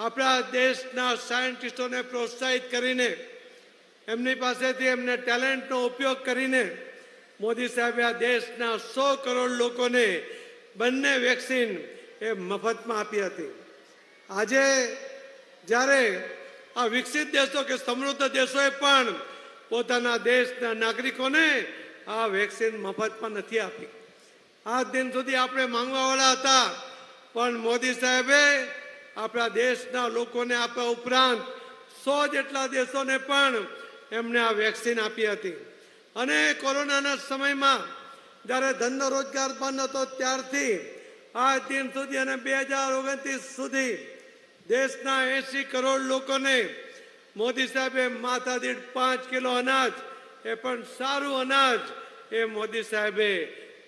આપણા દેશના સાયન્ટિસ્ટોને પ્રોત્સાહિત કરીને એમની પાસેથી એમને ટેલેન્ટનો ઉપયોગ કરીને મોદી સાહેબે આ દેશના 100 કરોડ લોકોને બંને વેક્સિન એ મફતમાં આપી હતી. આજે જ્યારે આ વિકસિત દેશો કે સમૃદ્ધ દેશોએ પણ પોતાના દેશના નાગરિકોને આ વેક્સિન મફતમાં નથી આપી. આ દિન સુધી આપણે માંગવાવાળા હતા, પણ મોદી સાહેબે આપણા દેશના લોકોને આપ્યા ઉપરાંત 100 જેટલા દેશોને પણ એમને આ વેક્સિન આપી હતી. અને કોરોનાના સમયમાં જ્યારે ધંધો રોજગાર બંધ હતો ત્યારથી આ દિન સુધી અને 2029 સુધી દેશના 80 કરોડ લોકોને મોદી સાહેબે માથાદીઠ 5 કિલો અનાજ, એ પણ સારું અનાજ એ મોદી સાહેબે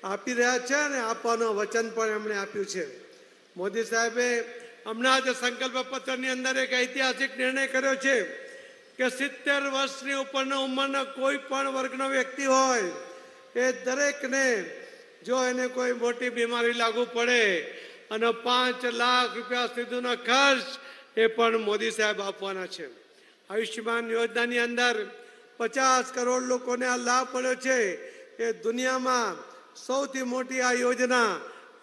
આપી રહ્યા છે અને આપવાનું વચન પણ એમણે આપ્યું છે. મોદી સાહેબે હમણાં જ સંકલ્પ પત્રની અંદર એક ઐતિહાસિક નિર્ણય કર્યો છે કે 70 વર્ષની ઉપરના ઉંમરના કોઈ પણ વર્ગનો વ્યક્તિ હોય એ દરેકને જો એને કોઈ મોટી બીમારી લાગુ પડે અને 5 લાખ રૂપિયા સુધીનો ખર્ચ એ પણ મોદી સાહેબ આપવાના છે. આયુષ્યમાન યોજનાની અંદર 50 કરોડ લોકોને આ લાભ મળ્યો છે. એ દુનિયામાં સૌથી મોટી આ યોજના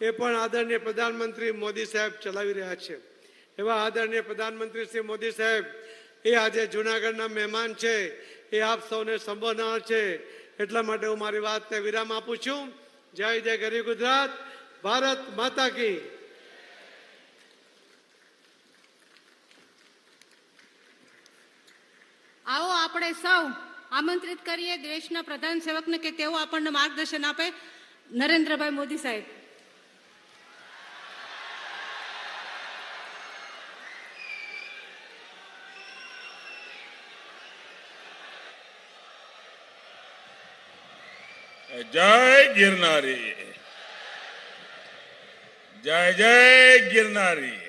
એ પણ આદરણીય પ્રધાનમંત્રી મોદી સાહેબ ચલાવી રહ્યા છે. એવા આદરણીય પ્રધાનમંત્રી શ્રી મોદી સાહેબ એ આજે જૂનાગઢના મહેમાન છે, એ આપ સૌને સંબોધનાર છે. એટલા માટે હું મારી વાતને વિરામ આપું છું. જય જય ગરીબ ગુજરાત, ભારત માતા કી. આવો આપણે સૌ આમંત્રિત કરીએ દેશના પ્રધાન સેવકને કે તેઓ આપણને માર્ગદર્શન આપે. નરેન્દ્રભાઈ મોદી સાહેબ. જય ગિરનારી, જય જય ગિરનારી.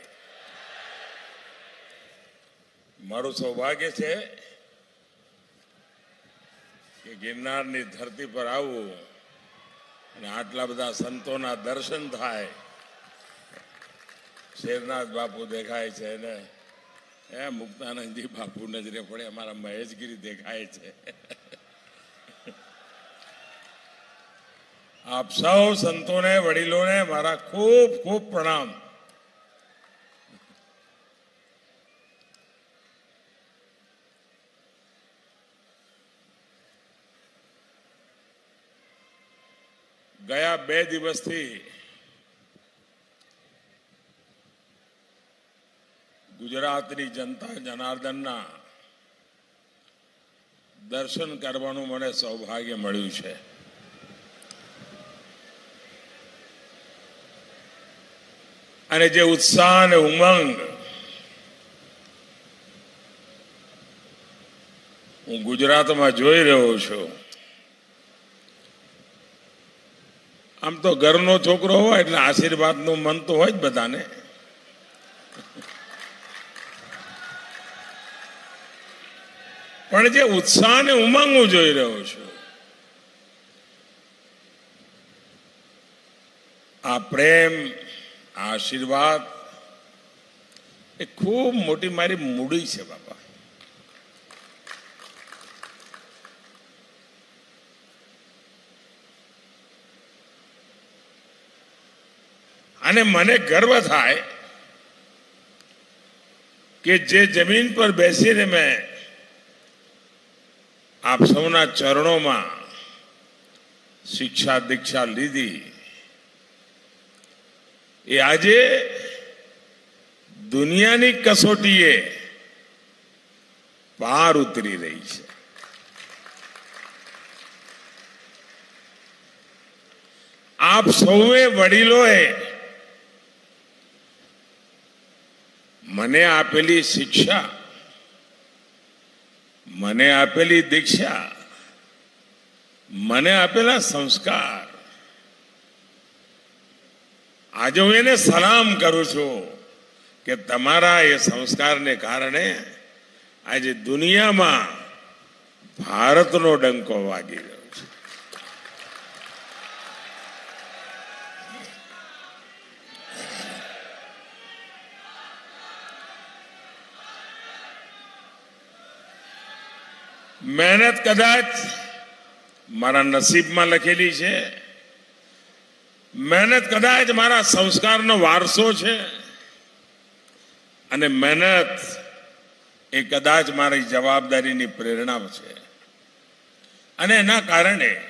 મારું સૌભાગ્ય છે કે ગિરનારની ધરતી પર આવું અને આટલા બધા સંતોના દર્શન થાય. શેરનાથ બાપુ દેખાય છે ને એ મુક્તાનંદજી બાપુ નજરે પડે, અમારા મહેશગીરી દેખાય છે. આપ સૌ સંતોને, વડીલોને મારા ખૂબ ખૂબ પ્રણામ. ગયા 2 દિવસથી ગુજરાતની જનતા જનાર્દનના દર્શન કરવાનું મને સૌભાગ્ય મળ્યું છે. અને જે ઉત્સાહ અને ઉમંગ હું ગુજરાતમાં જોઈ રહ્યો છું, આમ તો ઘરનો છોકરો હોય એટલે આશીર્વાદનું મન તો હોય જ બધાને, પણ જે ઉત્સાહ અને ઉમંગ હું જોઈ રહ્યો છું, આ પ્રેમ, આશીર્વાદ એ ખૂબ મોટી મારી મૂડી છે બાપા. અને મને ગર્વ થાય કે જે જમીન પર બેસીને મેં આપ સૌના ચરણોમાં શિક્ષા દીક્ષા લીધી, એ આજે દુનિયાની કસોટીએ પાર ઉતરી રહી છે. આપ સૌએ વડીલોએ મને આપેલી શિક્ષા, મને આપેલી દીક્ષા, મને આપેલા સંસ્કાર, આજે હું એને સલામ કરું છું કે તમારા એ સંસ્કારને કારણે આજે દુનિયામાં ભારતનો ડંકો વાગી રહ્યો છે. મહેનત કદાચ મારા નસીબમાં લખેલી છે, મહેનત કદાચ મારા સંસ્કારનો વારસો છે, અને મહેનત એ કદાચ મારી જવાબદારીની પ્રેરણા છે. અને એના કારણે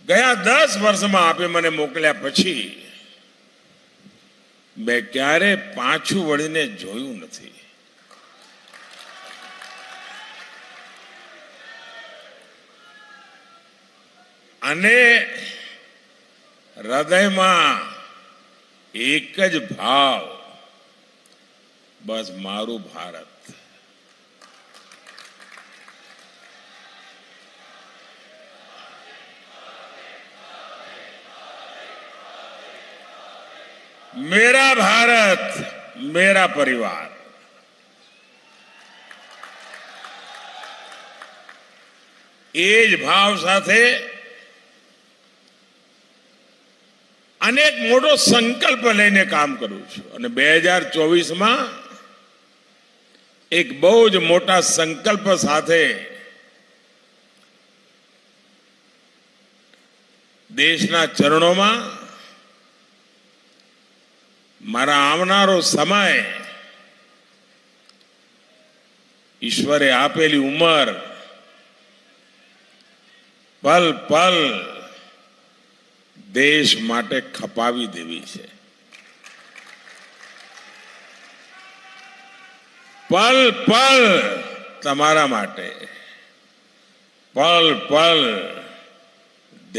ગયા 10 વર્ષમાં આપે મને મોકલ્યા પછી મેં ક્યારે પાછું વળીને જોયું નથી. અને હૃદયમાં એક જ ભાવ, બસ મારું ભારત. मेरा भारत, मेरा परिवार. એ જ ભાવ સાથે અનેક મોટો સંકલ્પ લઈને કામ કરું છું. અને 2024માં એક બહુ જ મોટા સંકલ્પ સાથે દેશના ચરણોમાં મારા આવનારો સમય, ઈશ્વરે આપેલી ઉંમર પલ પલ દેશ માટે ખપાવી દેવી છે. પલ પલ તમારા માટે, પલ પલ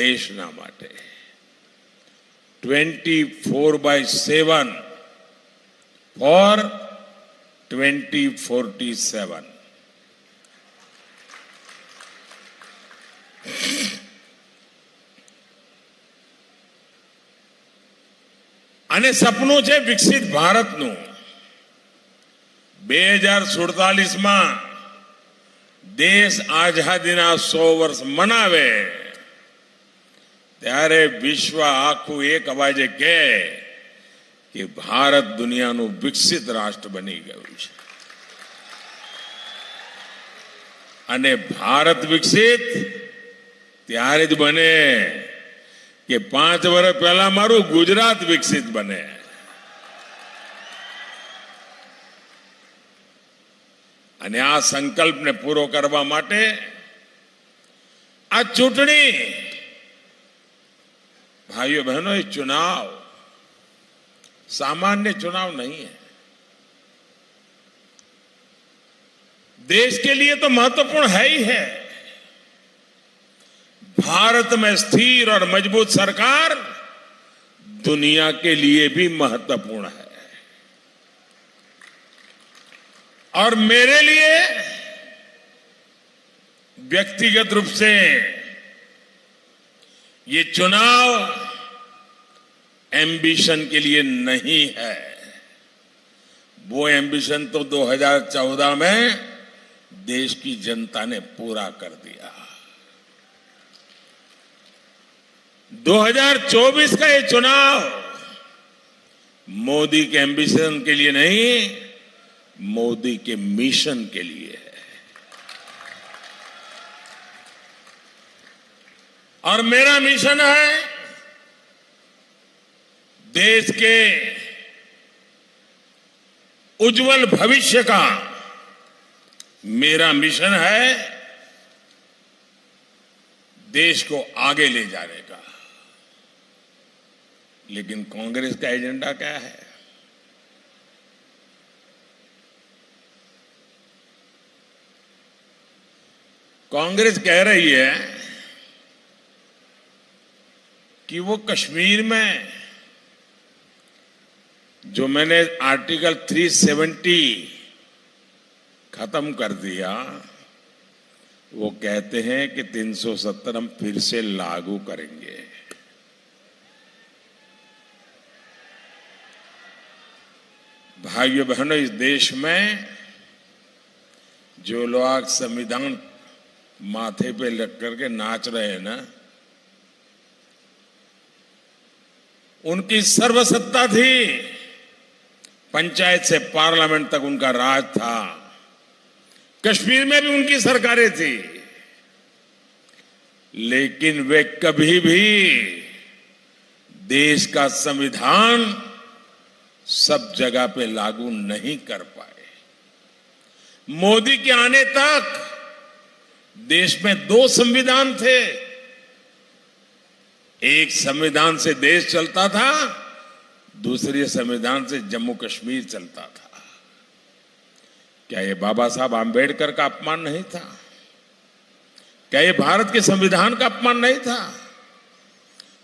દેશના માટે. 24/7 for 2047. અને સપનું છે વિકસિત ભારતનું. 2047માં દેશ આઝાદીના 100 વર્ષ મનાવે ત્યારે વિશ્વ આખું એક અવાજે કહે કે ભારત દુનિયાનું વિકસિત રાષ્ટ્ર બની ગયું છે. અને ભારત વિકસિત ત્યારે જ બને કે 5 વર્ષ પહેલા મારું ગુજરાત વિકસિત બને. અને આ સંકલ્પને પૂરો કરવા માટે આ ચૂંટણી, भाइयों बहनों, ये चुनाव सामान्य चुनाव नहीं है. देश के लिए तो महत्वपूर्ण है ही है. भारत में स्थिर और मजबूत सरकार दुनिया के लिए भी महत्वपूर्ण है. और मेरे लिए व्यक्तिगत रूप से ये चुनाव एम्बिशन के लिए नहीं है. वो एम्बिशन तो 2014 में देश की जनता ने पूरा कर दिया. 2024 का ये चुनाव मोदी के एम्बिशन के लिए नहीं, मोदी के मिशन के लिए है. और मेरा मिशन है देश के उज्जवल भविष्य का. मेरा मिशन है देश को आगे ले जाने का. लेकिन कांग्रेस का एजेंडा क्या है? कांग्रेस कह रही है कि वो कश्मीर में जो मैंने आर्टिकल 370 खत्म कर दिया, वो कहते हैं कि 370 हम फिर से लागू करेंगे. भाइयों बहनों, इस देश में जो लोग संविधान माथे पे लग करके नाच रहे हैं ना, उनकी सर्वसत्ता थी. पंचायत से पार्लियामेंट तक उनका राज था. कश्मीर में भी उनकी सरकारें थी, लेकिन वे कभी भी देश का संविधान सब जगह पे लागू नहीं कर पाए। मोदी के आने तक देश में 2 संविधान थे। एक संविधान से देश चलता था, दूसरे संविधान से जम्मू कश्मीर चलता था। क्या ये बाबा साहब आंबेडकर का अपमान नहीं था? क्या ये भारत के संविधान का अपमान नहीं था?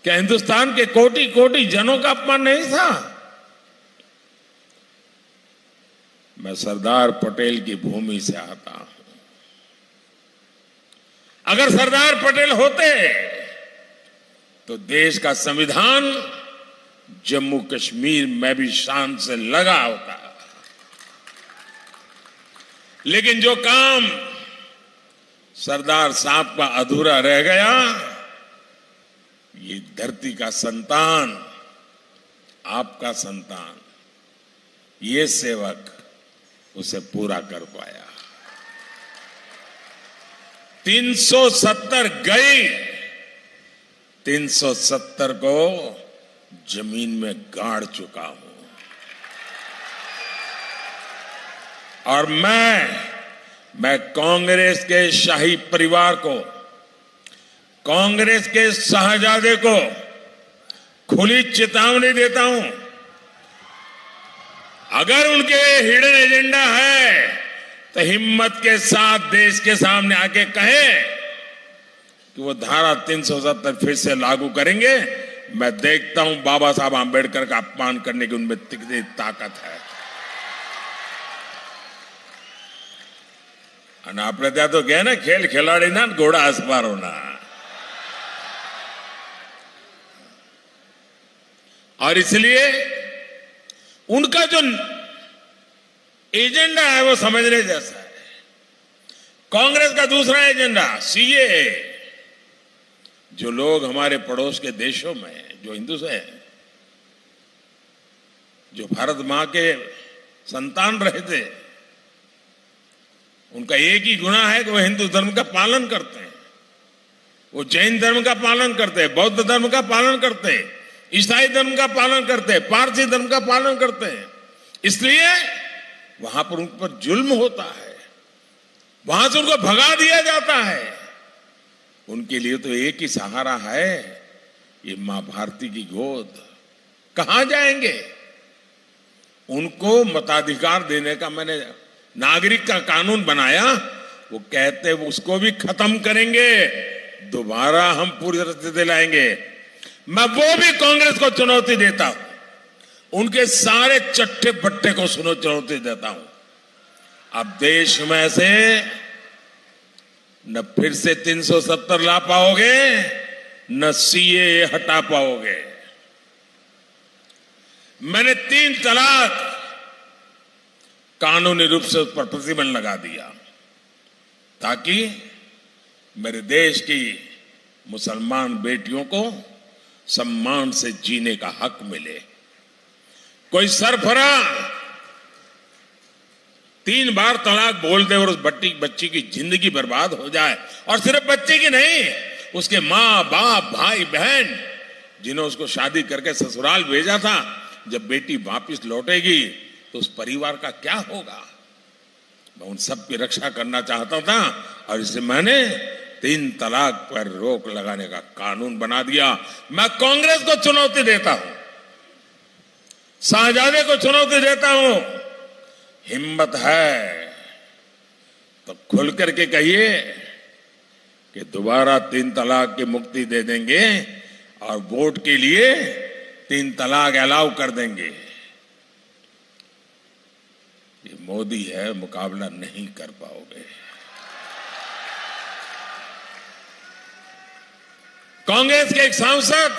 क्या हिंदुस्तान के कोटि कोटि जनों का अपमान नहीं था? मैं सरदार पटेल की भूमि से आता हूं। अगर सरदार पटेल होते तो देश का संविधान जम्मू कश्मीर में भी शान से लगा होता। लेकिन जो काम सरदार साहब का अधूरा रह गया, ये धरती का संतान, आपका संतान, ये सेवक उसे पूरा कर पाया। 370 गई, 370 को जमीन में गाड़ चुका हूं। और मैं कांग्रेस के शाही परिवार को, कांग्रेस के शाहजादे को खुली चेतावनी देता हूं, अगर उनके हिडन एजेंडा है तो हिम्मत के साथ देश के सामने आके कहे कि वो धारा 370 फिर से लागू करेंगे। मैं देखता हूं बाबा साहब आंबेडकर का अपमान करने की उनमें कितनी ताकत है। અને આપણે ત્યાં તો કહે ને ખેલ ખેલાડી ના ઘોડા અસવારો ના। और इसलिए उनका जो एजेंडा है वो समझने जैसा है। कांग्रेस का दूसरा एजेंडा सीएए, जो लोग हमारे पड़ोस के देशों में जो हिंदू हैं, जो भारत मां के संतान रहे थे, उनका एक ही गुना है कि वो हिंदू धर्म का पालन करते हैं, वो जैन धर्म का पालन करते हैं, बौद्ध धर्म का पालन करते हैं, ईसाई धर्म का पालन करते हैं, पारसी धर्म का पालन करते हैं। इसलिए वहां पर उन पर जुल्म होता है, वहां से उनको भगा दिया जाता है। उनके लिए तो एक ही सहारा है, ये मां भारती की गोद। कहां जाएंगे? उनको मताधिकार देने का मैंने नागरिक का कानून बनाया, वो कहते उसको भी खत्म करेंगे, दोबारा हम पूरी तरह से दिलाएंगे। मैं वो भी कांग्रेस को चुनौती देता हूं, उनके सारे चट्टे पट्टे को चुनौती देता हूं। अब देश में से न फिर से 370 ला पाओगे, न सीएए हटा पाओगे। मैंने 3 तलाक कानूनी रूप से उस पर प्रतिबंध लगा दिया, ताकि मेरे देश की मुसलमान बेटियों को सम्मान से जीने का हक मिले। कोई सरफरा 3 बार तलाक बोल दे और उस बच्ची की जिंदगी बर्बाद हो जाए, और सिर्फ बच्ची की नहीं, उसके माँ बाप भाई बहन जिन्होंने उसको शादी करके ससुराल भेजा था, जब बेटी वापस लौटेगी तो उस परिवार का क्या होगा? मैं उन सब की रक्षा करना चाहता था, और इसलिए मैंने 3 तलाक पर रोक लगाने का कानून बना दिया। मैं कांग्रेस को चुनौती देता हूं, शाहजादे को चुनौती देता हूं, हिम्मत है तो खुल करके कहिए कि दोबारा 3 तलाक की मुक्ति दे देंगे और वोट के लिए 3 तलाक अलाउ कर देंगे। ये मोदी है, मुकाबला नहीं कर पाओगे। कांग्रेस के एक सांसद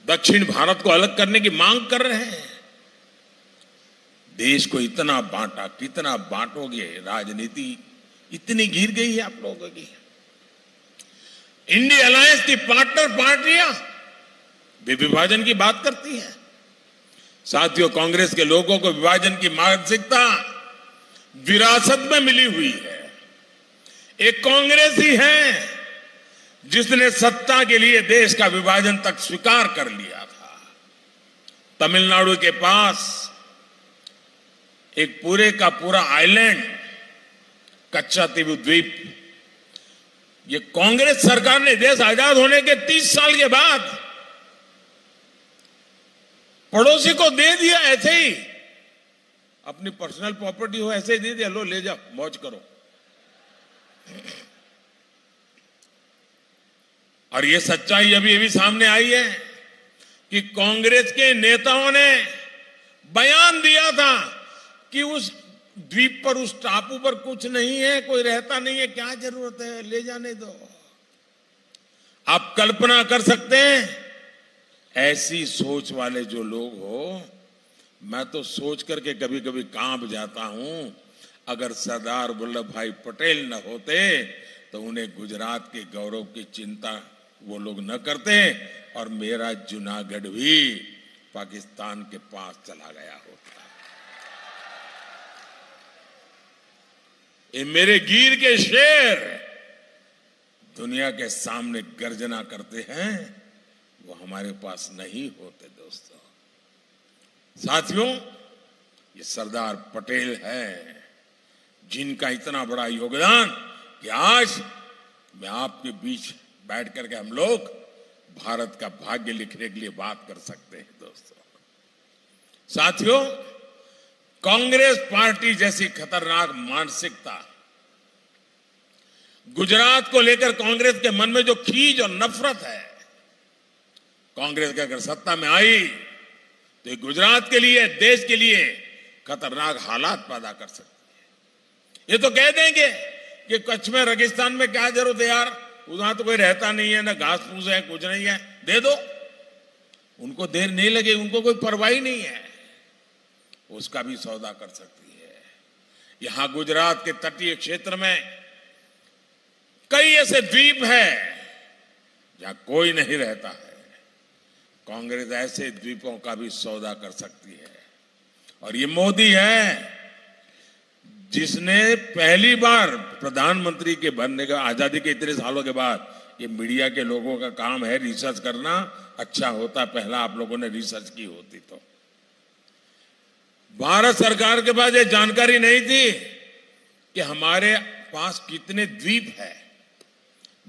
दक्षिण भारत को अलग करने की मांग कर रहे हैं। देश को इतना बांटा, कितना बांटोगे? राजनीति इतनी गिर गई है आप लोगों की। इंडिया अलायंस की पार्टनर पार्टियां भी विभाजन की बात करती है। साथियों, कांग्रेस के लोगों को विभाजन की मानसिकता विरासत में मिली हुई है। एक कांग्रेस ही है जिसने सत्ता के लिए देश का विभाजन तक स्वीकार कर लिया था। तमिलनाडु के पास एक पूरे का पूरा आइलैंड कच्चातीव द्वीप, ये कांग्रेस सरकार ने देश आजाद होने के 30 साल के बाद पड़ोसी को दे दिया। ऐसे ही अपनी पर्सनल प्रॉपर्टी हो ऐसे ही दे दिया, लो ले जाओ मौज करो। और ये सच्चाई अभी अभी सामने आई है कि कांग्रेस के नेताओं ने बयान दिया था कि उस द्वीप पर, उस टापू पर कुछ नहीं है, कोई रहता नहीं है, क्या जरूरत है, ले जाने दो। आप कल्पना कर सकते हैं ऐसी सोच वाले जो लोग हो, मैं तो सोच करके कभी कभी कांप जाता हूं, अगर सरदार वल्लभ भाई पटेल न होते तो उन्हें गुजरात के गौरव की चिंता वो लोग न करते और मेरा जूनागढ़ भी पाकिस्तान के पास चला गया होता। ये मेरे गिर के शेर दुनिया के सामने गर्जना करते हैं, वो हमारे पास नहीं होते। दोस्तों, साथियों, ये सरदार पटेल है जिनका इतना बड़ा योगदान कि आज मैं आपके बीच बैठ करके हम लोग भारत का भाग्य लिखने के लिए बात कर सकते हैं। दोस्तों, साथियों, कांग्रेस पार्टी जैसी खतरनाक मानसिकता, गुजरात को लेकर कांग्रेस के मन में जो खीज और नफरत है, कांग्रेस के अगर सत्ता में आई तो ये गुजरात के लिए, देश के लिए खतरनाक हालात पैदा कर सकती है। ये तो कह देंगे कि कच्छ में, रेगिस्तान में क्या जरूरत है यार, उधर तो कोई रहता नहीं है, ना घास फूस है, कुछ नहीं है, दे दो। उनको देर नहीं लगे, उनको कोई परवाही नहीं है, उसका भी सौदा कर सकती है। यहां गुजरात के तटीय क्षेत्र में कई ऐसे द्वीप हैं जहां कोई नहीं रहता है। कांग्रेस ऐसे द्वीपों का भी सौदा कर सकती है। और ये मोदी है जिसने पहली बार प्रधानमंत्री के बनने का, आजादी के इतने सालों के बाद, ये मीडिया के लोगों का काम है रिसर्च करना, अच्छा होता पहला आप लोगों ने रिसर्च की होती तो। भारत सरकार के पास ये जानकारी नहीं थी कि हमारे पास कितने द्वीप है।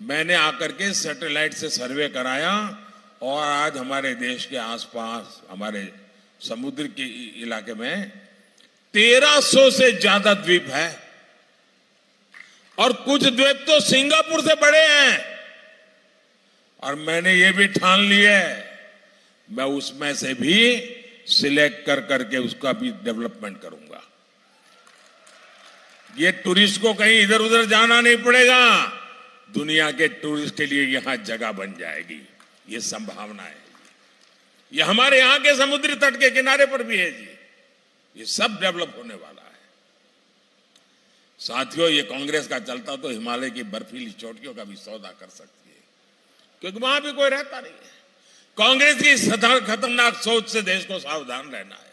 मैंने आकर के सैटेलाइट से सर्वे कराया और आज हमारे देश के आसपास, हमारे समुद्र के इलाके में 1300 से ज्यादा द्वीप है और कुछ द्वीप तो सिंगापुर से बड़े हैं। और मैंने ये भी ठान लिया है मैं उसमें से भी सिलेक्ट कर करके उसका भी डेवलपमेंट करूंगा। ये टूरिस्ट को कहीं इधर उधर जाना नहीं पड़ेगा, दुनिया के टूरिस्ट के लिए यहां जगह बन जाएगी। ये संभावना है। ये हमारे यहां के समुद्री तट के किनारे पर भी है जी। ये सब डेवलप होने वाला है। साथियों, ये कांग्रेस का चलता तो हिमालय की बर्फीली चोटियों का भी सौदा कर सकती है, क्योंकि वहां भी कोई रहता नहीं है। कांग्रेस की खतरनाक सोच से देश को सावधान रहना है।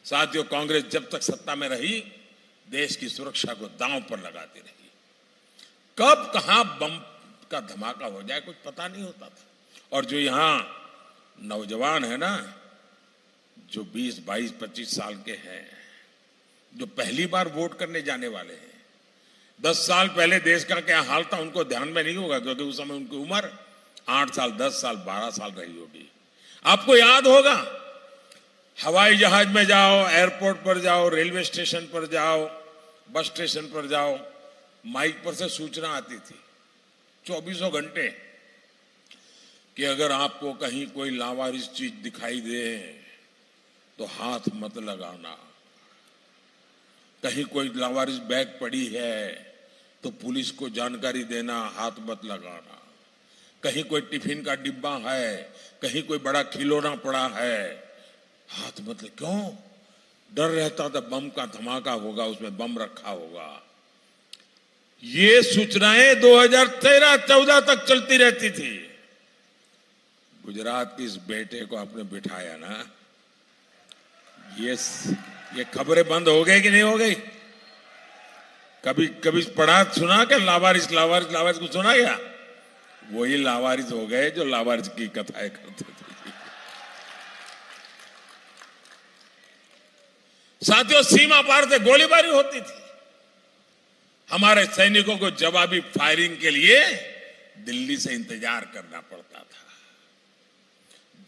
साथियों, कांग्रेस जब तक सत्ता में रही, देश की सुरक्षा को दांव पर लगाती रही। कब कहां बम का धमाका हो जाए कुछ पता नहीं होता था। और जो यहां नौजवान है ना, जो 20, 22, 25 साल के हैं, जो पहली बार वोट करने जाने वाले हैं, 10 साल पहले देश का क्या हाल था उनको ध्यान में नहीं होगा, क्योंकि उस समय उनकी उम्र 8 साल, 10 साल, 12 साल रही होगी। आपको याद होगा, हवाई जहाज में जाओ, एयरपोर्ट पर जाओ, रेलवे स्टेशन पर जाओ, बस स्टेशन पर जाओ, माइक पर से सूचना आती थी 24 घंटे कि अगर आपको कहीं कोई लावारिस चीज दिखाई दे तो हाथ मत लगाना, कहीं कोई लावारिस बैग पड़ी है तो पुलिस को जानकारी देना, हाथ मत लगाना, कहीं कोई टिफिन का डिब्बा है, कहीं कोई बड़ा खिलौना पड़ा है, हाथ मत लगा। क्यों? डर रहता था बम का धमाका होगा, उसमें बम रखा होगा। ये सूचनाएं 2013-14 तक चलती रहती थी। गुजरात के इस बेटे को आपने बिठाया ना, ये खबरें बंद हो गई कि नहीं हो गई? कभी कभी पढ़ा सुना क्या लावारिस लावारिस लावारिस को सुना क्या? वही लावारिस हो गए जो लावारिस की कथाएं करते थे। साथियों, सीमा पार से गोलीबारी होती थी। हमारे सैनिकों को जवाबी फायरिंग के लिए दिल्ली से इंतजार करना पड़ता था।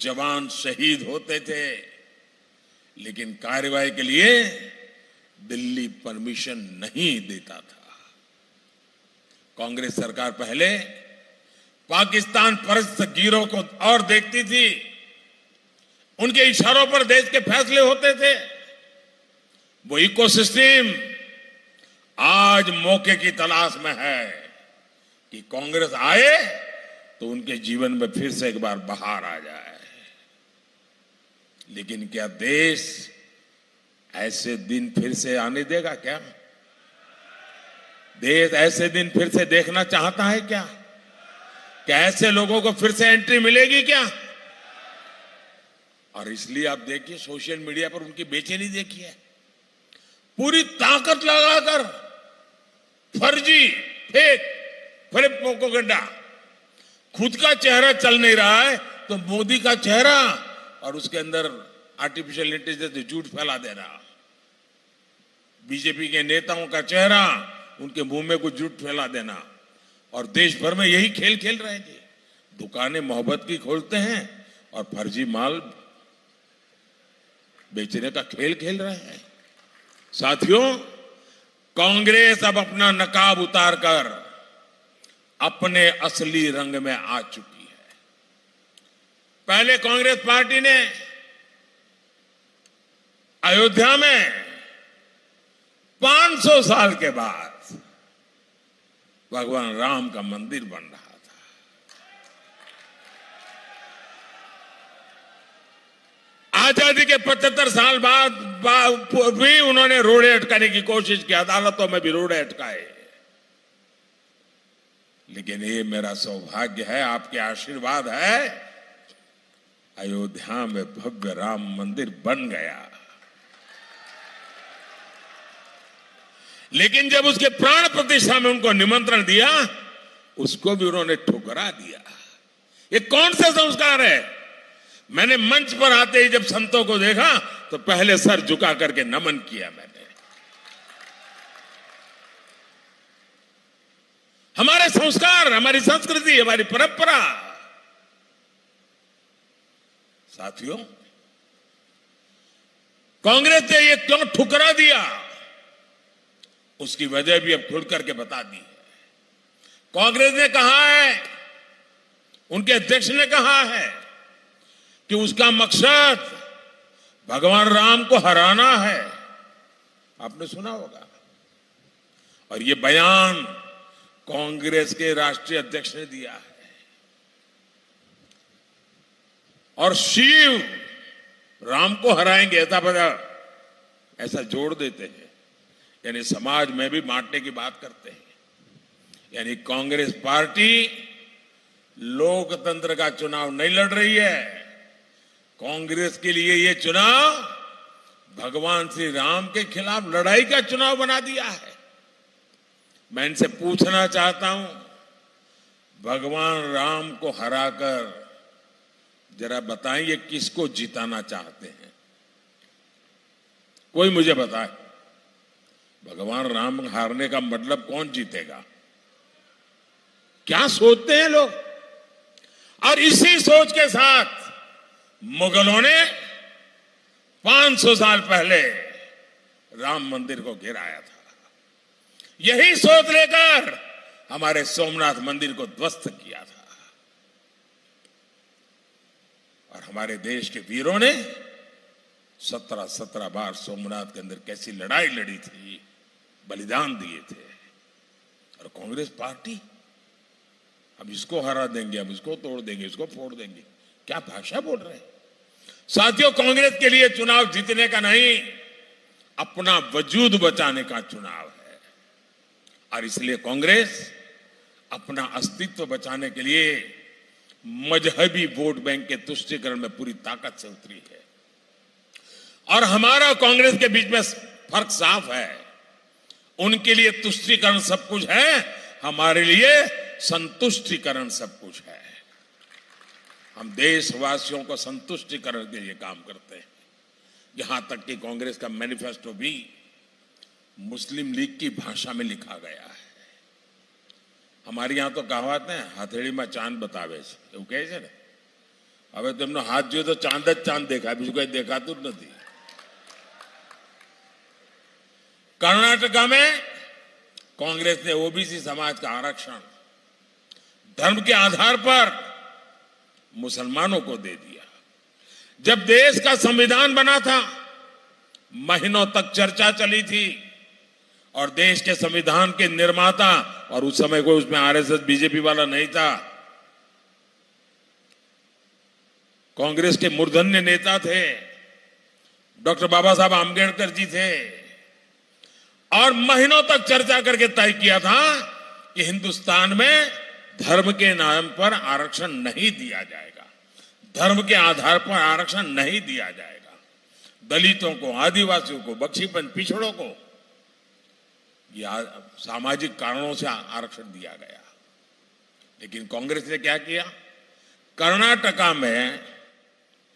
जवान शहीद होते थे, लेकिन कार्रवाई के लिए दिल्ली परमिशन नहीं देता था। कांग्रेस सरकार पहले पाकिस्तान परस्त गिरोह को और देखती थी। उनके इशारों पर देश के फैसले होते थे। वो इकोसिस्टम आज मौके की तलाश में है कि कांग्रेस आए तो उनके जीवन में फिर से एक बार बहार आ जाए। लेकिन क्या देश ऐसे दिन फिर से आने देगा क्या? देश ऐसे दिन फिर से देखना चाहता है क्या? क्या ऐसे लोगों को फिर से एंट्री मिलेगी क्या? और इसलिए आप देखिए, सोशल मीडिया पर उनकी बेचैनी देखिए। पूरी ताकत लगाकर फर्जी फेक प्रोपेगेंडा, खुद का चेहरा चल नहीं रहा है तो मोदी का चेहरा और उसके अंदर आर्टिफिशियल इंटेलिजेंस झूठ फैला देना। बीजेपी के नेताओं का चेहरा, उनके मुंह में कुछ झूठ फैला देना। और देश भर में यही खेल खेल रहे थे। दुकानें मोहब्बत की खोलते हैं और फर्जी माल बेचने का खेल खेल रहे हैं। साथियों, कांग्रेस अब अपना नकाब उतारकर अपने असली रंग में आ चुकी है। पहले कांग्रेस पार्टी ने अयोध्या में 500 साल के बाद भगवान राम का मंदिर बन रहा था। आजादी के 75 साल बाद भी उन्होंने रोड़े अटकाने की कोशिश की, अदालतों में भी रोड़े अटकाए। लेकिन ये मेरा सौभाग्य है, आपके आशीर्वाद है, अयोध्या में भव्य राम मंदिर बन गया। लेकिन जब उसके प्राण प्रतिष्ठा में उनको निमंत्रण दिया, उसको भी उन्होंने ठुकरा दिया। ये कौन सा संस्कार है? मैंने मंच पर आते ही जब संतों को देखा तो पहले सर झुका करके नमन किया मैंने। हमारे संस्कार, हमारी संस्कृति, हमारी परंपरा। साथियों, कांग्रेस ने ये क्यों ठुकरा दिया, उसकी वजह भी अब खुल करके बता दी है। कांग्रेस ने कहा है, उनके अध्यक्ष ने कहा है कि उसका मकसद भगवान राम को हराना है। आपने सुना होगा। और ये बयान कांग्रेस के राष्ट्रीय अध्यक्ष ने दिया है। और शिव राम को हराएंगे ऐसा जोड़ देते हैं, यानी समाज में भी बांटने की बात करते हैं। यानी कांग्रेस पार्टी लोकतंत्र का चुनाव नहीं लड़ रही है। कांग्रेस के लिए ये चुनाव भगवान श्री राम के खिलाफ लड़ाई का चुनाव बना दिया है। मैं इनसे पूछना चाहता हूं, भगवान राम को हराकर जरा बताएं ये किसको जिताना चाहते हैं? कोई मुझे बताए। भगवान राम हारने का मतलब कौन जीतेगा? क्या सोचते हैं लोग? और इसी सोच के साथ मुगलों ने 500 साल पहले राम मंदिर को गिराया था। यही सोच लेकर हमारे सोमनाथ मंदिर को ध्वस्त किया था। और हमारे देश के वीरों ने 17 बार सोमनाथ के अंदर कैसी लड़ाई लड़ी थी, बलिदान दिए थे। और कांग्रेस पार्टी हम इसको हरा देंगे, हम इसको तोड़ देंगे, इसको फोड़ देंगे, क्या भाषा बोल रहे हैं? साथियों, कांग्रेस के लिए चुनाव जीतने का नहीं, अपना वजूद बचाने का चुनाव है। और इसलिए कांग्रेस अपना अस्तित्व बचाने के लिए मजहबी वोट बैंक के तुष्टीकरण में पूरी ताकत से उतरी है। और हमारा कांग्रेस के बीच में फर्क साफ है। उनके लिए तुष्टीकरण सब कुछ है, हमारे लिए संतुष्टिकरण सब कुछ है। हम देशवासियों को संतुष्टिकरण के लिए काम करते हैं। यहां तक कि कांग्रेस का मैनिफेस्टो भी मुस्लिम लीग की भाषा में लिखा गया है। हमारे यहां तो कहावत है, हथेली में चांद बतावे छे, એવું કહે છે ને। હવે તેમનો હાથ જોયો તો ચાંદ જ ચાંદ દેખાય, બીજું કઈ દેખાતું જ નથી। कर्नाटका में कांग्रेस ने ओबीसी समाज का आरक्षण धर्म के आधार पर मुसलमानों को दे दिया। जब देश का संविधान बना था, महीनों तक चर्चा चली थी और देश के संविधान के निर्माता, और उस समय कोई उसमें आरएसएस बीजेपी वाला नहीं था, कांग्रेस के मूर्धन्य नेता थे, डॉक्टर बाबा साहब आंबेडकर जी थे, और महीनों तक चर्चा करके तय किया था कि हिंदुस्तान में धर्म के नाम पर आरक्षण नहीं दिया जाएगा, धर्म के आधार पर आरक्षण नहीं दिया जाएगा। दलितों को, आदिवासियों को, बख्शीपंथ पिछड़ों को यह सामाजिक कारणों से आरक्षण दिया गया। लेकिन कांग्रेस ने क्या किया, कर्नाटका में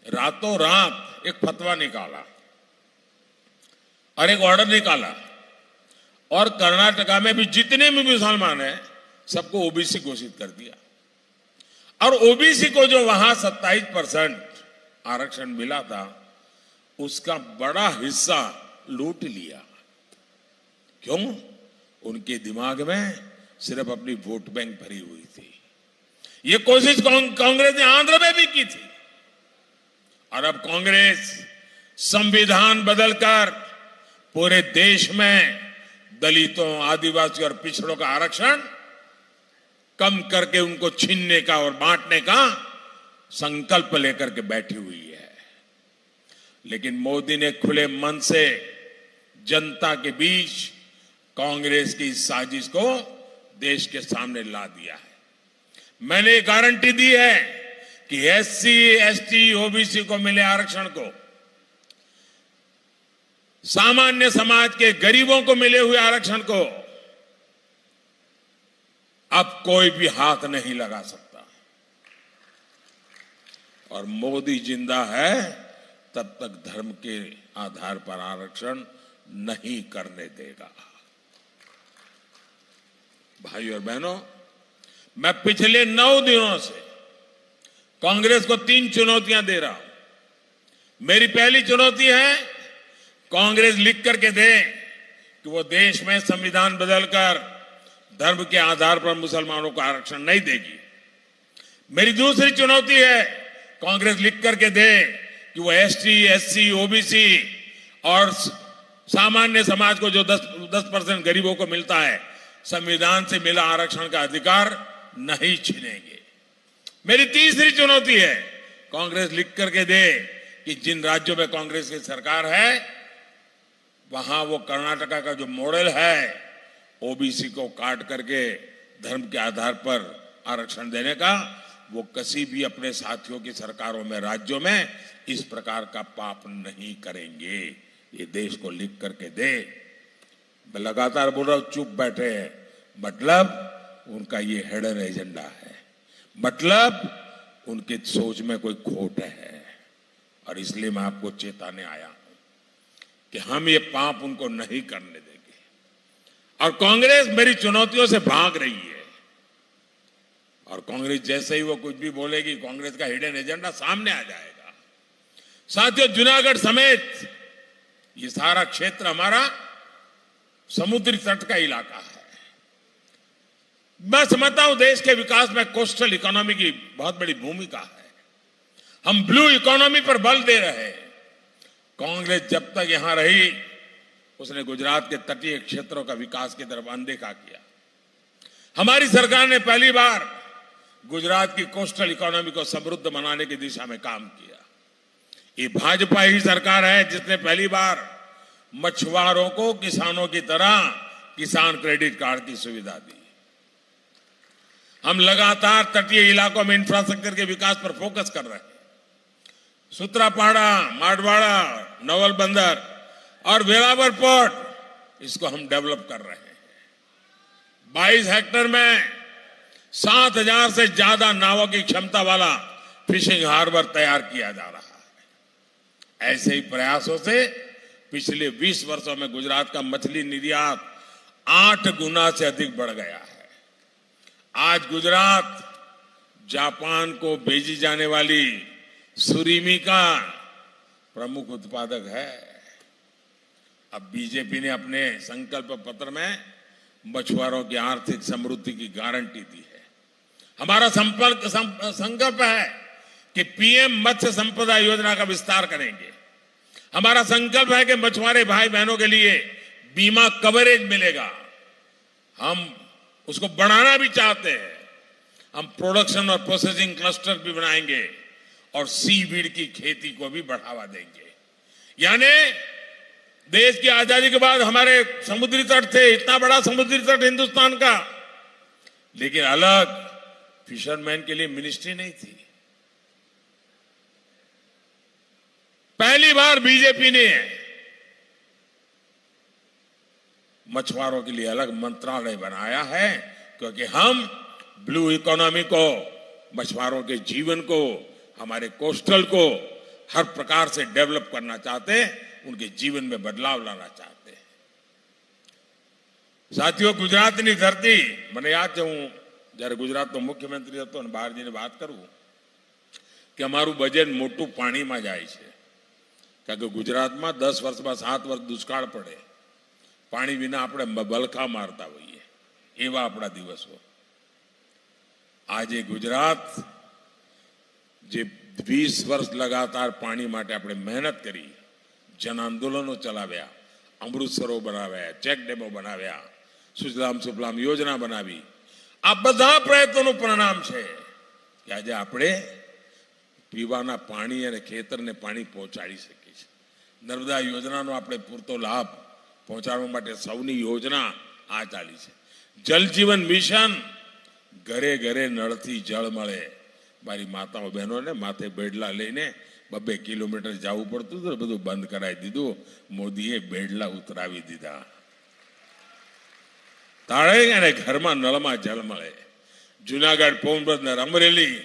रातों रात एक फतवा निकाला और एक ऑर्डर निकाला, और कर्नाटका में भी जितने भी मुसलमान हैं सबको ओबीसी घोषित कर दिया। और ओबीसी को जो वहां 27% आरक्षण मिला था, उसका बड़ा हिस्सा लूट लिया। क्यों? उनके दिमाग में सिर्फ अपनी वोट बैंक भरी हुई थी। ये कोशिश कांग्रेस ने आंध्र में भी की थी, और अब कांग्रेस संविधान बदलकर पूरे देश में दलितों, आदिवासियों और पिछड़ों का आरक्षण कम करके उनको छीनने का और बांटने का संकल्प लेकर के बैठी हुई है। लेकिन मोदी ने खुले मन से जनता के बीच कांग्रेस की इस साजिश को देश के सामने ला दिया है। मैंने गारंटी दी है कि एससी, एसटी, ओबीसी को मिले आरक्षण को, सामान्य समाज के गरीबों को मिले हुए आरक्षण को अब कोई भी हाथ नहीं लगा सकता। और मोदी जिंदा है तब तक धर्म के आधार पर आरक्षण नहीं करने देगा। भाइयों और बहनों, मैं पिछले 9 दिनों से कांग्रेस को 3 चुनौतियां दे रहा हूं। मेरी पहली चुनौती है, कांग्रेस लिख करके दे कि वो देश में संविधान बदलकर धर्म के आधार पर मुसलमानों को आरक्षण नहीं देगी। मेरी दूसरी चुनौती है, कांग्रेस लिख करके दे कि वो एसटी, एससी, ओबीसी और सामान्य समाज को जो 10% गरीबों को मिलता है, संविधान से मिला आरक्षण का अधिकार नहीं छीनेंगे। मेरी तीसरी चुनौती है, कांग्रेस लिख करके दे कि जिन राज्यों में कांग्रेस की सरकार है, वहां वो कर्नाटका का जो मॉडल है, ओबीसी को काट करके धर्म के आधार पर आरक्षण देने का, वो किसी भी अपने साथियों की सरकारों में, राज्यों में इस प्रकार का पाप नहीं करेंगे। ये देश को लिख करके दे। मैं लगातार बोल रहा हूं, चुप बैठे हैं, मतलब उनका ये हिडन एजेंडा है, मतलब उनके सोच में कोई खोट है। और इसलिए मैं आपको चेताने आया हूं कि हम ये पाप उनको नहीं करने देंगे। और कांग्रेस मेरी चुनौतियों से भाग रही है, और कांग्रेस जैसे ही वो कुछ भी बोलेगी, कांग्रेस का हिडन एजेंडा सामने आ जाएगा। साथियों, जूनागढ़ समेत ये सारा क्षेत्र हमारा समुद्री तट का इलाका है। मैं समझता हूं देश के विकास में कोस्टल इकोनॉमी की बहुत बड़ी भूमिका है। हम ब्लू इकोनॉमी पर बल दे रहे हैं। कांग्रेस जब तक यहां रही, उसने गुजरात के तटीय क्षेत्रों का विकास की तरफ अनदेखा किया। हमारी सरकार ने पहली बार गुजरात की कोस्टल इकोनॉमी को समृद्ध बनाने की दिशा में काम किया। ये भाजपा ही सरकार है जिसने पहली बार मछुआरों को किसानों की तरह किसान क्रेडिट कार्ड की सुविधा दी। हम लगातार तटीय इलाकों में इंफ्रास्ट्रक्चर के विकास पर फोकस कर रहे हैं। सूत्रापाड़ा, माडवाड़ा, नवल बंदर और वेरावल पोर्ट इसको हम डेवलप कर रहे हैं। 22 हेक्टेयर में 7,000 से ज्यादा नावों की क्षमता वाला फिशिंग हार्बर तैयार किया जा रहा है। ऐसे ही प्रयासों से पिछले 20 वर्षों में गुजरात का मछली निर्यात 8 गुना से अधिक बढ़ गया है। आज गुजरात जापान को भेजी जाने वाली सुरीमी का प्रमुख उत्पादक है। अब बीजेपी ने अपने संकल्प पत्र में मछुआरों की आर्थिक समृद्धि की गारंटी दी है। हमारा संकल्प है कि पीएम मत्स्य संपदा योजना का विस्तार करेंगे। हमारा संकल्प है कि मछुआरे भाई बहनों के लिए बीमा कवरेज मिलेगा। हम उसको बढ़ाना भी चाहते हैं। हम प्रोडक्शन और प्रोसेसिंग क्लस्टर भी बनाएंगे और सीवीड की खेती को भी बढ़ावा देंगे। यानी देश की आजादी के बाद हमारे समुद्री तट थे, इतना बड़ा समुद्री तट हिंदुस्तान का, लेकिन अलग फिशरमैन के लिए मिनिस्ट्री नहीं थी। पहली बार बीजेपी ने मछुआरों के लिए अलग मंत्रालय बनाया है, क्योंकि हम ब्लू इकोनॉमी को, मछुआरों के जीवन को, हमारे कोस्टल को हर प्रकार से डेवलप करना चाहते हैं, उनके जीवन में बदलाव लाना चाहते हैं। साथियों, गुजरातनी धरती, મને યાદ છે હું જ્યારે ગુજરાતનો મુખ્યમંત્રી હતો અને બહાર જઈને વાત કરું કે અમારું બજેટ મોટું પાણીમાં જાય છે, કારણ કે ગુજરાતમાં 10 વર્ષમાં 7 વર્ષ દુષ્કાળ પડે, પાણી વિના આપણે બલખા મારતા હોઈએ, એવા આપણા દિવસો। આજે ગુજરાત જે 20 વર્ષ લગાતાર પાણી માટે આપણે મહેનત કરી, જન આંદોલનો ચલાવ્યા, અમૃતસરો બનાવ્યા, ચેક ડેમો બનાવ્યા, સુજલામ સુફલામ યોજના બનાવી, આ બધા પ્રયત્નોનું પરિણામ છે કે આજે આપણે પીવાના પાણી અને ખેતરને પાણી પહોંચાડી શકીએ છીએ। નર્મદા યોજનાનો આપણે પૂરતો લાભ પહોંચાડવા માટે સૌની યોજના આ ચાલી છે। જલ જીવન મિશન, ઘરે ઘરે નળથી જળ મળે। મારી માતાઓ બહેનોને માથે બેડલા લઈને 2 કિલોમીટર જવું પડતું હતું, બધું બંધ કરાવી દીધું। મોદીએ બેડલા ઉતરાવી દીધા। તાળે અને ઘરમાં નળમાં જળ મળે। જુનાગઢ, પોરબંદર, અમરેલી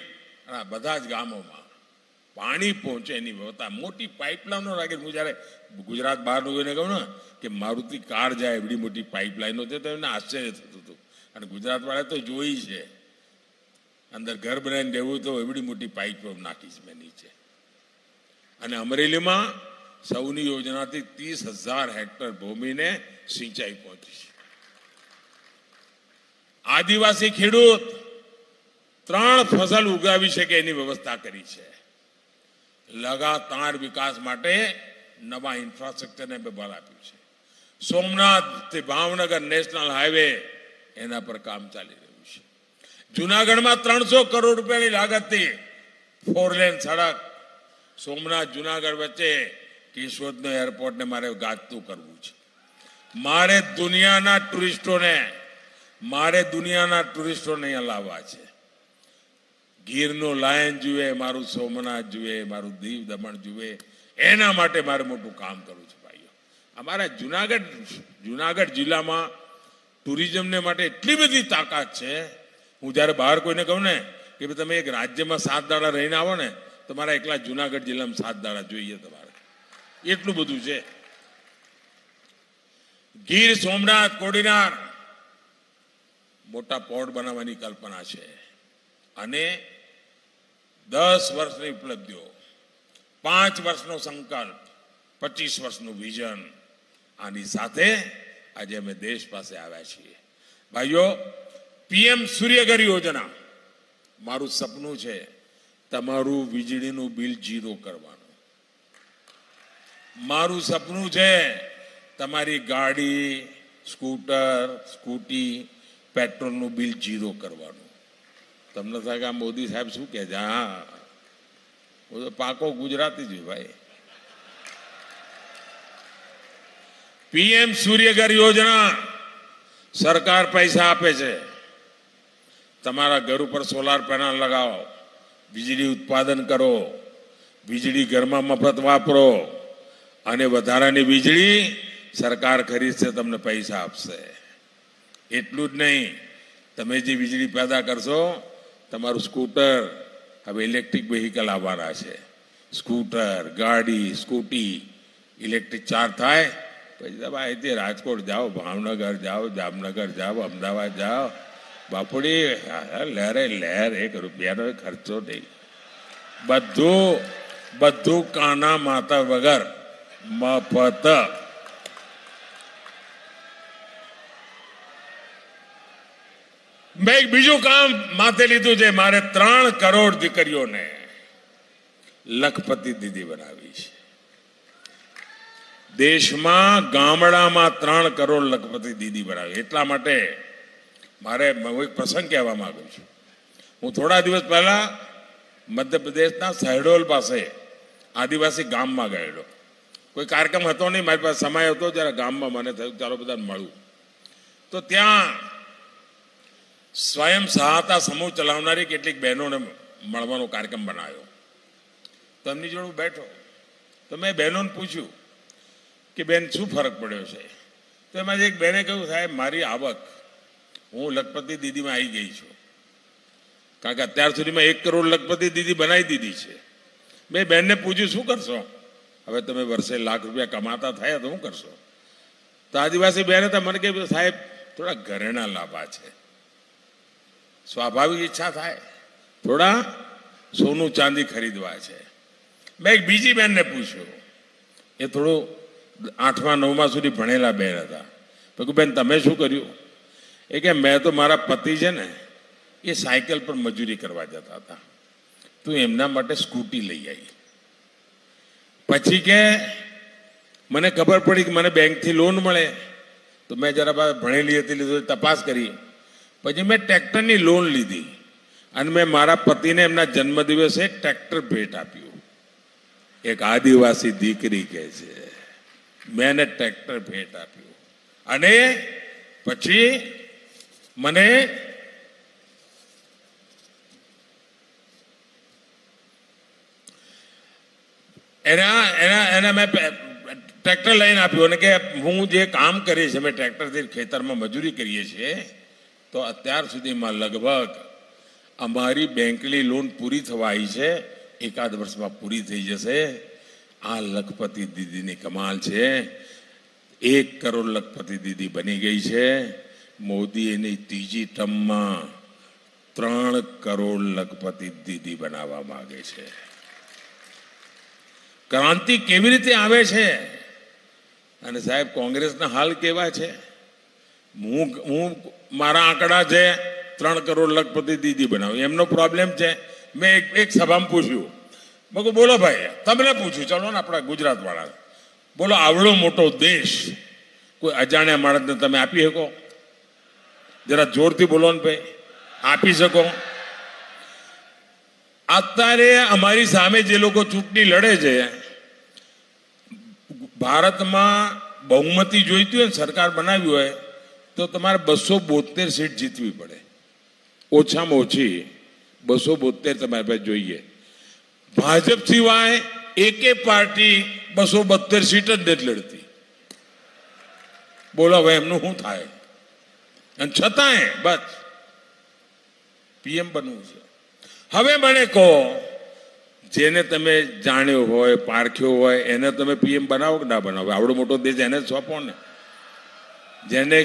આ બધા જ ગામોમાં પાણી પહોંચે એની વ્યવસ્થા, મોટી પાઇપલાઇનો લાગે। હું જ્યારે ગુજરાત બહારનું કોઈને કહું ને કે મારુતિ કાર જાય એવડી મોટી પાઇપલાઇનો છે, તો એમને આશ્ચર્ય થતું હતું। અને ગુજરાતવાળા તો જોઈ છે, અંદર ઘર બનાવીને રહેવું તો એવડી મોટી પાઇપ નાખી છે મેં નીચે। અને અમરેલીમાં સૌની યોજનાથી 30,000 હેક્ટર ભૂમિને સિંચાઈ પહોંચી છે। આદિવાસી ખેડૂત 3 ફસલ ઉગાવી શકે એની વ્યવસ્થા કરી છે। लगातार विकास माटे नवा इंफ्रास्ट्रक्चर ने बल आप्યું છે। સોમનાથ થી ભાવનગર નેશનલ હાઈવે એના પર કામ ચાલી રહ્યું છે। જૂનાગઢમાં 300 કરોડ રૂપિયાની લાગતથી 4 લેન સડક સોમનાથ જૂનાગઢ વચ્ચે કેશોદનો એરપોર્ટને મારે ગાજતું કરવું છે। મારે દુનિયાના ટુરિસ્ટોને અહીંયા લાવવા છે। ગીરનો લાયન જુએ, મારું સોમનાથ જુએ, મારું દીવ દમણ જુએ, એના માટે મારે મોટું કામ કરવું છે ભાઈઓ। અમારા જુનાગઢ જિલ્લામાં ટુરિઝમને માટે એટલી બધી તાકાત છે। હું જ્યારે બહાર કોઈને કહું ને કે તમે એક રાજ્યમાં 7 દાડા રહીને આવો ને, તમારા એકલા જુનાગઢ જિલ્લામાં 7 દાડા જોઈએ તમારે, એટલું બધું છે। ગીર, સોમનાથ, કોડીનાર મોટા પોર્ટ બનાવવાની કલ્પના છે। અને 10 વર્ષની ઉપલબ્ધિઓ, 5 વર્ષનો સંકલ્પ, 25 વર્ષનું વિઝન, આની સાથે આજે અમે દેશ પાસે આવ્યા છીએ। ભાઈઓ, પીએમ સૂર્યઘર યોજના, મારું સપનું છે તમારું વીજળીનું બિલ 0 કરવાનું। મારું સપનું છે તમારી ગાડી, સ્કૂટર, સ્કૂટી, પેટ્રોલનું બિલ 0 કરવાનું। તમને થાય કે આ મોદી સાહેબ શું કહે છે? હા, હું તો પાકો ગુજરાતી જ ભાઈ। પીએમ સૂર્યઘર યોજના, સરકાર પૈસા આપે છે, તમારા ઘર ઉપર સોલાર પેનલ લગાવો, વીજળી ઉત્પાદન કરો, વીજળી ઘરમાં મફત વાપરો, અને વધારાની વીજળી સરકાર ખરીદશે, તમને પૈસા આપશે. એટલું જ નહીં, તમે જે વીજળી પેદા કરશો, તમારું સ્કૂટર, હવે ઇલેક્ટ્રિક વ્હીકલ આવવાના છે. સ્કૂટર, ગાડી, સ્કૂટી ઇલેક્ટ્રિક ચાર્જ થાય, પછી તમે અહીંથી રાજકોટ જાઓ, ભાવનગર જાઓ, જામનગર જાઓ, અમદાવાદ જાઓ, બાપુડી લહેરે લહેર, 1 રૂપિયાનો ખર્ચો નહીં. બધું કાના માતા વગર મફત. મેં એક બીજું કામ માથે લીધું છે. મારે 3 કરોડ દીકરીઓને લખપતિ દીદી બનાવી છે. દેશમાં ગામડામાં 3 કરોડ લખપતિ દીદી બનાવી. એટલા માટે મારે હું એક પ્રસંગ કહેવા માંગુ છું. હું થોડા દિવસ પહેલા મધ્યપ્રદેશના શહેડોલ પાસે આદિવાસી ગામમાં ગયેલો. કોઈ કાર્યક્રમ હતો નહીં, મારી પાસે સમય હતો, જ્યારે ગામમાં મને થયું ચાલો બધાને મળું. તો ત્યાં સ્વયં સહાયતા સમૂહ ચલાવનારી કેટલીક બહેનોને મળવાનો કાર્યક્રમ બનાવ્યો. તો એમની જોડે બેઠો તો મેં બહેનોને પૂછ્યું કે બેન શું ફરક પડ્યો છે? તો એમાં એક બહેને કહ્યું, સાહેબ મારી આવક, હું લખપતિ દીદીમાં આવી ગઈ છું, કારણ કે અત્યાર સુધીમાં 1 કરોડ લખપતિ દીદી બનાવી દીધી છે. મેં બહેનને પૂછ્યું શું કરશો? હવે તમે વર્ષે લાખ રૂપિયા કમાતા થયા તો શું કરશો? તો આદિવાસી બહેને તો મને કહ્યું, સાહેબ થોડા ઘરેણા લાવવા છે. સ્વાભાવિક ઈચ્છા થાય, થોડા સોનું ચાંદી ખરીદવા છે. મેં એક બીજી બહેનને પૂછ્યું, એ થોડું 8મા 9મા સુધી ભણેલા બહેન હતા. તો બેન તમે શું કર્યું? એ કે મેં તો મારા પતિ છે ને એ સાયકલ પર મજૂરી કરવા જતા હતા, તું એમના માટે સ્કૂટી લઈ આવી. પછી કે મને ખબર પડી કે મને બેંકથી લોન મળે, તો મેં જરા ભણેલી હતી લીધું તપાસ કરી. પછી મેં ટ્રેક્ટરની લોન લીધી અને મેં મારા પતિને એમના જન્મદિવસે ટ્રેક્ટર ભેટ આપ્યું. એક આદિવાસી દીકરી કહે છે મેં એને ટ્રેક્ટર ભેટ આપ્યું. અને પછી મને એના મેં ટ્રેક્ટર લઈને આપ્યું. અને કે હું જે કામ કરીએ છીએ, અમે ટ્રેક્ટરથી ખેતરમાં મજૂરી કરીએ છીએ, તો અત્યાર સુધીમાં લગભગ અમારી બેંકની લોન પૂરી થવા આવી છે, 1 વર્ષમાં પૂરી થઈ જશે. આ લખપતિ દીદીની કમાલ છે. 1 કરોડ લખપતિ દીદી બની ગઈ છે. મોદી એની 3જી ટર્મમાં 3 કરોડ લખપતિ દીદી બનાવવા માંગે છે. ક્રાંતિ કેવી રીતે આવે છે? અને સાહેબ કોંગ્રેસના હાલ કેવા છે? હું મારા આંકડા છે 3 કરોડ લખપતિ દીદી બનાવી. એમનો પ્રોબ્લેમ છે. મેં એક સભામાં પૂછ્યું, મેં કહ્યું બોલો ભાઈ, તમને પૂછ્યું, ચલો ને આપણા ગુજરાત વાળા, બોલો આવડો મોટો દેશ કોઈ અજાણ્યા માણસને તમે આપી શકો? જરા જોરથી બોલો ને ભાઈ, આપી શકો? અત્યારે અમારી સામે જે લોકો ચૂંટણી લડે છે, ભારતમાં બહુમતી જોઈતી હોય, સરકાર બનાવી હોય, તો તમારે 272 સીટ જીતવી પડે. ઓછામાં ઓછી 272 તમારી પાસે જોઈએ. ભાજપ સિવાય એકે પાર્ટી 272 સીટ જ નથી લડતી. બોલો હવે એમનું શું થાય? અને છતાંય બસ પીએમ બનવું છે. હવે મને કહો, જેને તમે જાણ્યો હોય, પારખ્યો હોય, એને તમે પીએમ બનાવો કે ના બનાવો? આવડો મોટો દેશ એને જ સોંપો ને. જેને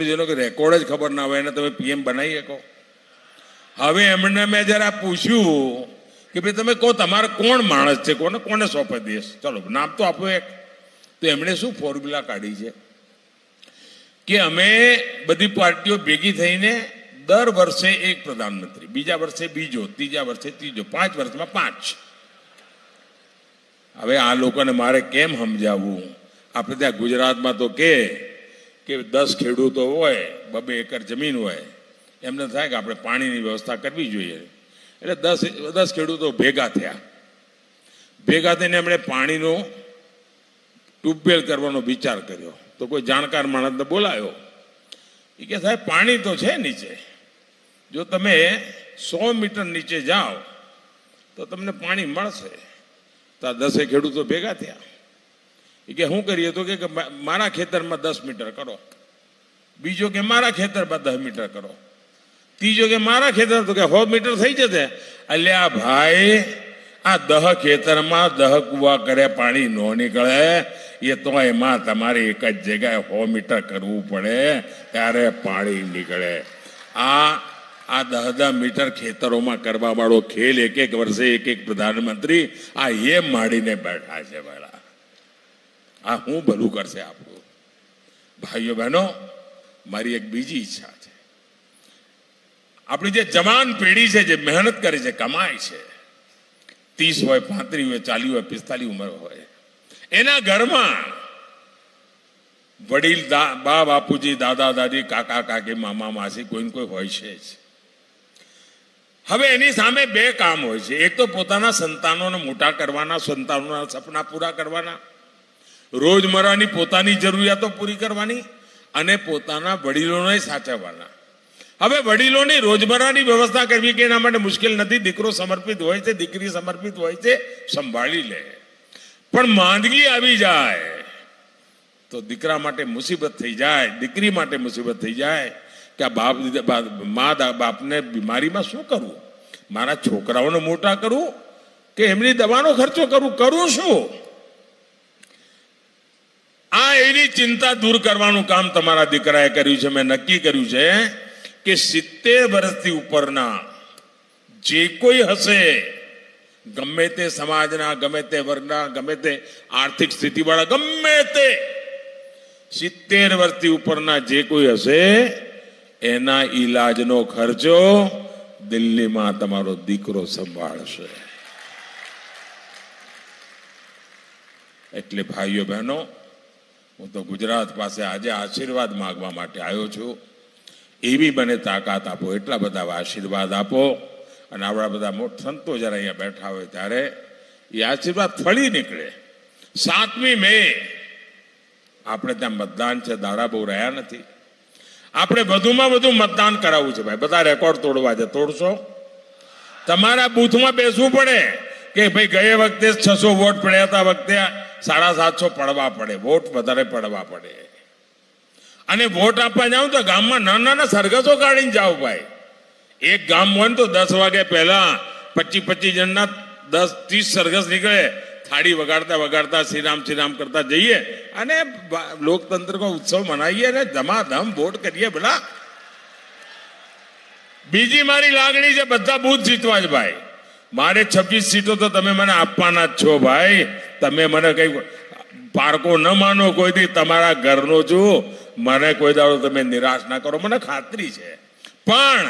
જેનો રેકોર્ડ જ ખબર ના હોય એને તમે પીએમ બનાવી શકો? હવે એમને મેં જરા પૂછ્યું કે ભાઈ તમે કહો તમારે કોણ માણસ છે, કોને સોંપે દેશ, ચલો નામ તો આપો એક. તો એમણે શું ફોર્મ્યુલા કાઢી છે કે અમે બધી પાર્ટીઓ ભેગી થઈને દર વર્ષે 1 પ્રધાનમંત્રી, બીજા વર્ષે બીજો, ત્રીજા વર્ષે ત્રીજો, 5 વર્ષમાં 5. હવે આ લોકોને મારે કેમ સમજાવવું? આપણે ત્યાં ગુજરાતમાં તો કે 10 ખેડૂતો હોય, 2 એકર જમીન હોય, એમને થાય કે આપણે પાણીની વ્યવસ્થા કરવી જોઈએ. એટલે 10 ખેડૂતો ભેગા થયા. ભેગા થઈને એમણે પાણીનો ટ્યુબવેલ કરવાનો વિચાર કર્યો. તો કોઈ જાણકાર માણસને બોલાયો. એ કે સાહેબ પાણી તો છે નીચે, જો તમે 100 મીટર નીચે જાઓ તો તમને પાણી મળશે. તો આ 10 ખેડૂતો ભેગા થયા. કે શું કરીએ તો કે મારા ખેતરમાં 10 મીટર કરો, બીજો કે મારા ખેતરમાં 10 મીટર કરો, ત્રીજો કે મારા ખેતર તો કે 100 મીટર થઈ જશે. અલ્યા ભાઈ, આ 10 ખેતરમાં 10 કુવા કરે પાણી ન નીકળે, એ તો એમાં તમારે એક જ જગ્યાએ 100 મીટર કરવું પડે ત્યારે પાણી નીકળે. આ 10 મીટર ખેતરોમાં કરવા વાળો ખેલ એક વર્ષે એક પ્રધાનમંત્રી આ એ માંડીને બેઠા છે. ભાઈ, આ હું ભલું કરશે આપણું? ભાઈઓ બહેનો, મારી એક બીજી ઈચ્છા છે, આપણી જે જવાન પેઢી છે, જે મહેનત કરે છે, કમાય છે, 30 હોય, 35 હોય, 40 હોય, 45 ઉંમર હોય, એના ઘરમાં વડીલ બા બાપુજી, દાદા દાદી, કાકા કાકી, મામા માસી કોઈ ને કોઈ હોય છે જ. હવે એની સામે 2 કામ હોય છે. એક તો પોતાના સંતાનોને મોટા કરવાના, સંતાનોના સપના પૂરા કરવાના, રોજમર્રાની પોતાની જરૂરિયાતો પૂરી કરવાની, અને પોતાના વડીલોને સાચવવાના. હવે વડીલોની રોજમર્રાની વ્યવસ્થા કરવી કે એના માટે મુશ્કેલ નથી. દીકરો સમર્પિત હોય છે, દીકરી સમર્પિત હોય છે, સંભાળી લે. પણ માંદગી આવી જાય તો દીકરા માટે મુસીબત થઈ જાય, દીકરી માટે મુસીબત થઈ જાય કે આ બાપને બીમારીમાં શું કરવું? મારા છોકરાઓને મોટા કરવું કે એમની દવાનો ખર્ચો કરું શું? આ એની ચિંતા દૂર કરવાનું કામ તમારા દીકરાએ કર્યું છે. મેં નક્કી કર્યું છે કે 70 વર્ષથી ઉપરના જે કોઈ હશે, ગમે તે સમાજના, ગમે તે વર્ગના, ગમે તે આર્થિક સ્થિતિવાળા, ગમે તે 70 વર્ષથી ઉપરના જે કોઈ હશે, એના ઈલાજનો ખર્ચો દિલ્હીમાં તમારો દીકરો સંભાળશે. એટલે ભાઈઓ બહેનો, હું તો ગુજરાત પાસે આજે આશીર્વાદ માંગવા માટે આવ્યો છું. એવી મને તાકાત આપો, એટલા બધા આશીર્વાદ આપો. અને આવડા બધા મોટા સંતો જ્યારે અહીંયા બેઠા હોય ત્યારે એ આશીર્વાદ ફળી નીકળે. 7મી મે આપણે ત્યાં મતદાન છે, દાડા બહુ રહ્યા નથી. આપણે વધુમાં વધુ મતદાન કરાવવું છે. ભાઈ, બધા રેકોર્ડ તોડવા છે. તોડશો? તમારા બૂથમાં બેસવું પડે કે ભાઈ ગયે વખતે 600 વોટ પડ્યા હતા, વખતે 750 પડવા પડે, વોટ વધારે પડવા પડે. અને વોટ આપવા જાવ તો ગામમાં નાના સરઘસો કાઢીને જાઓ. ભાઈ, એક ગામ હોય ને તો 10 વાગ્યા પહેલા 25 જણના 10-30 સરઘસ નીકળે. થાળી વગાડતા વગાડતા શ્રીરામ શ્રીરામ કરતા જઈએ અને લોકતંત્ર કો ઉત્સવ મનાવીએ અને ધમાધમ વોટ કરીએ. ભલા, બીજી મારી લાગણી છે બધા બૂથ જીતવા જ. ભાઈ, મારે 26 સીટો તો તમે મને આપવાના જ છો. ભાઈ, તમે મને કઈ પારકો ન માનો કોઈથી, તમારા ઘરનો છું. મને કોઈ દાડો તમે નિરાશ ના કરો, મને ખાતરી છે. પણ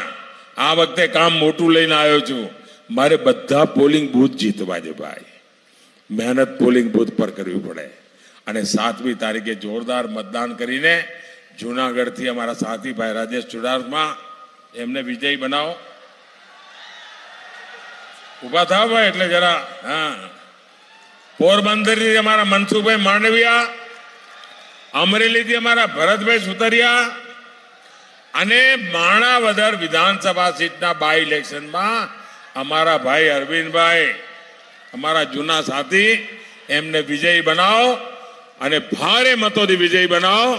આ વખતે કામ મોટું લઈને આવ્યો છું. મારે બધા પોલિંગ બૂથ જીતવા છે. ભાઈ, મહેનત પોલિંગ બૂથ પર કરવી પડે. અને 7મી તારીખે જોરદાર મતદાન કરીને જુનાગઢથી અમારા સાથી ભાઈ રાજેશ ચુડાસમા, એમને વિજય બનાવો. ઉભા થાવ ભાઈ, એટલે જરા. હા, પોરબંદરથી અમારા મનસુખભાઈ માંડવિયા, અમરેલીથી અમારા ભરતભાઈ સુતરિયા, અને માણાવદર વિધાનસભા સીટના બાય ઇલેક્શનમાં અમારા ભાઈ અરવિંદભાઈ, અમારા જૂના સાથી, એમને વિજય બનાવો અને ભારે મતોથી વિજય બનાવો.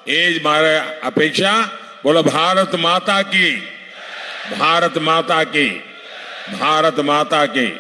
એ જ મારે અપેક્ષા. બોલો ભારત માતા કી, ભારત માતા કી, ભારત માતા કી.